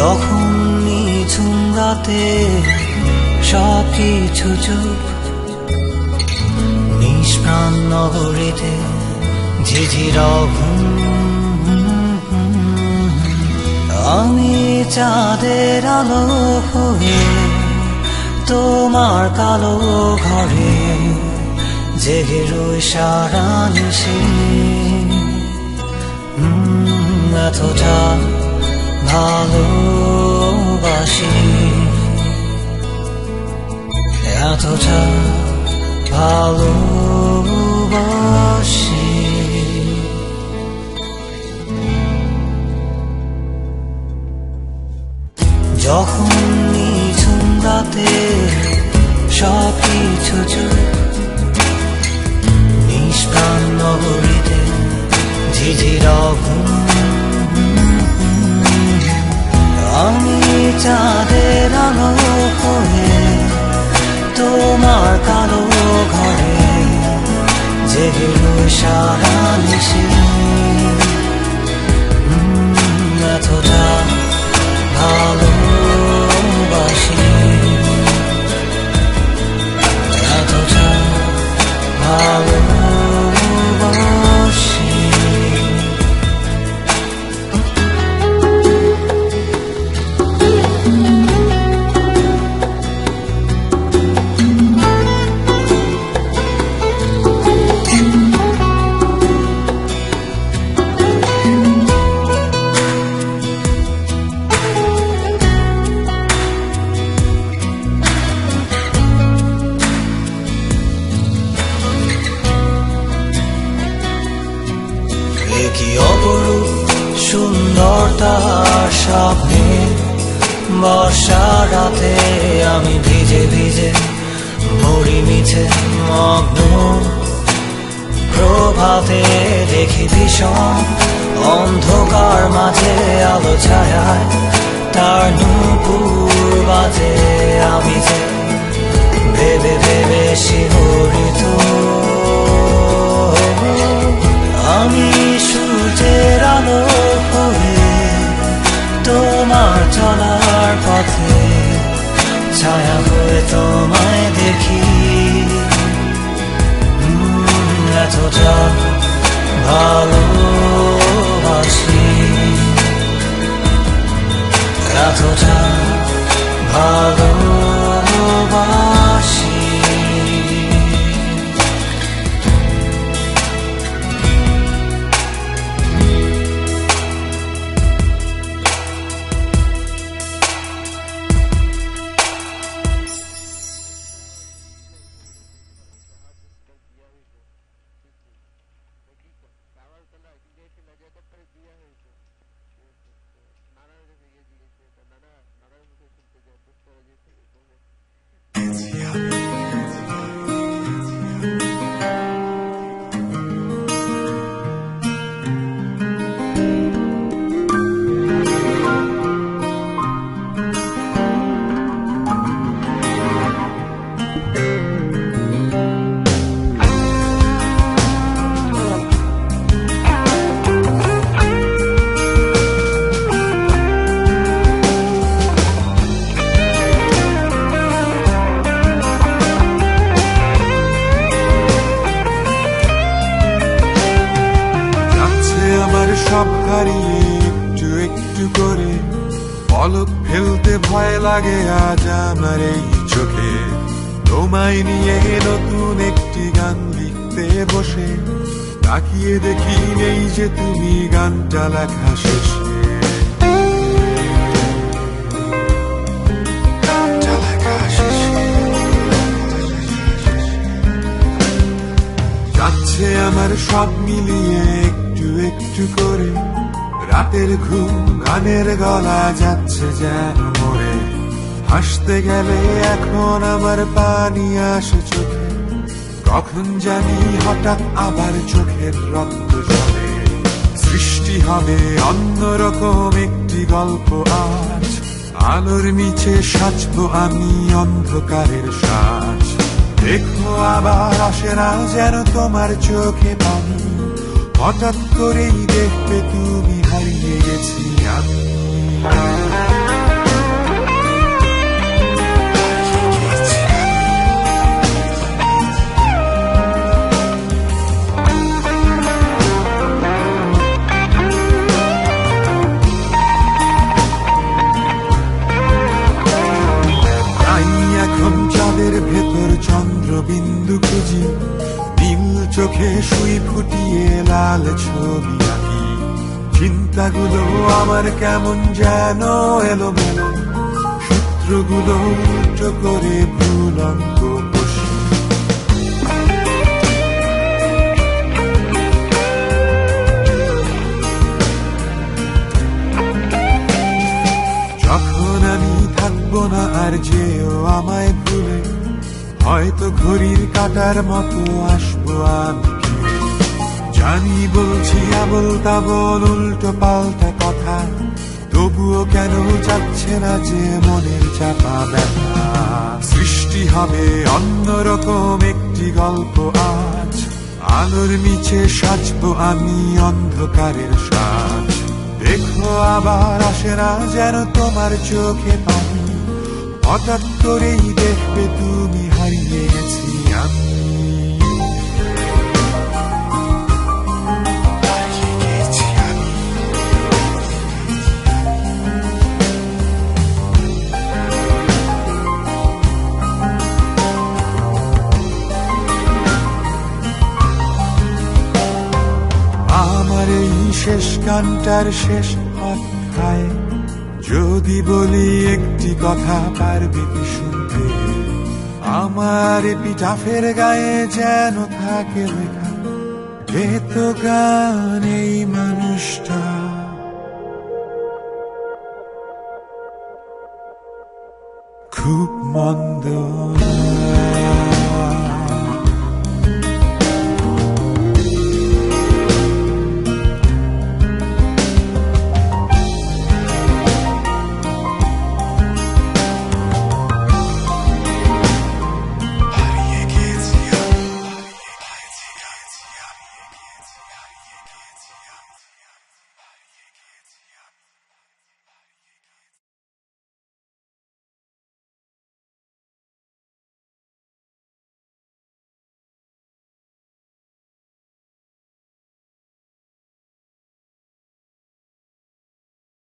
যখন নিঝুম রাতে সবকিছু চুপ, নিষ্প্রাণ নগরীতে ঝিঝির ঘুম, আমি চাঁদের আলো হয়ে তোমার কালো ঘরে জেগে রই সারা নিশি। এতটা ভালোবাসি, এতটা ভালোবাসি। যখন নিঝুম রাতে সবকিছু চুপ, নিষ্প্রাণ নগরীতে ঝিঝির ঘুম, আমি চাঁদের আলো হয়ে তোমার কালো ঘরে জেগে রই সারা নিশি। এতটা ভালোবাসি, এতটা ভালোবাসি। কি অপরূপ সুন্দর তার স্বপ্নে, বর্ষা রাতে আমি ভিজে ভিজে মরি মিছে মগ্ন। প্রভাতে দেখি ভীষণ অন্ধকার মাঝে আলো ছায়ায় তার নূপুর বাজে। আমি যে ভেবে ভেবে শিহরিত, আমি সূর্যের আলো হয়ে তোমার চলার পথে ছায়া হয়ে তোমায় দেখি। এতটা ভালোবাসি, এতটা ভালোবাসি। সব হারিয়ে একটু একটু করে পলক ফেলতে ভয় লাগে আজ আমার এই চোখে। তোমায় নিয়ে নতুন একটি গান লিখতে বসে তাকিয়ে দেখি নেই যে তুমি গানটা লেখা শেষে। যাচ্ছে আমার সব মিলিয়ে একটু একটু করে, রাতের ঘুম গানের গলা যাচ্ছে যেন মরে। হাসতে গেলে এখন আমার পানি আসে চোখে, কখন জানি হঠাৎ আবার চোখের রক্ত ঝরে। সৃষ্টি হবে অন্যরকম একটি গল্প আজ, আলোর নিচে সাজবো আমি অন্ধকারের সাজ। দেখো আবার আসে না যেন তোমার চোখে পানি, হঠাৎ করেই দেখবে তুমি হারিয়ে গেছি আমি। লাল ছবি আঁকি। চিন্তাগুলো আমার কেমন যেন এলোমেলো, সূত্রগুলো উল্টো করে ভুল অঙ্ক কষি। যখন আমি থাকবো না আর যেও আমায় ভুলে, হয়তো ঘড়ির কাঁটার মতো আসবো আমি ফিরে। জানি বলছি আবল তাবল উল্টো পাল্টা কথা, তবুও কেন যাচ্ছে না যে মনের চাপা ব্যথা। সৃষ্টি হবে অন্যরকম একটি গল্প আজ, আলোর নিচে সাজবো আমি অন্ধকারের সাজ। দেখো আবার আসে না যেন তোমার চোখে পানি, হঠাৎ করেই দেখবে তুমি হারিয়ে গেছি আমি। হারিয়ে গেছি আমি। আমার এই শেষ গানটার শেষ অধ্যায় যদি বলি একটি কথা, পারবে কি শুনতে? আমার পিঠাফের গায়ে যেন থাকে লেখা, এ তো গান এই মানুষটা খুব মন্দ না।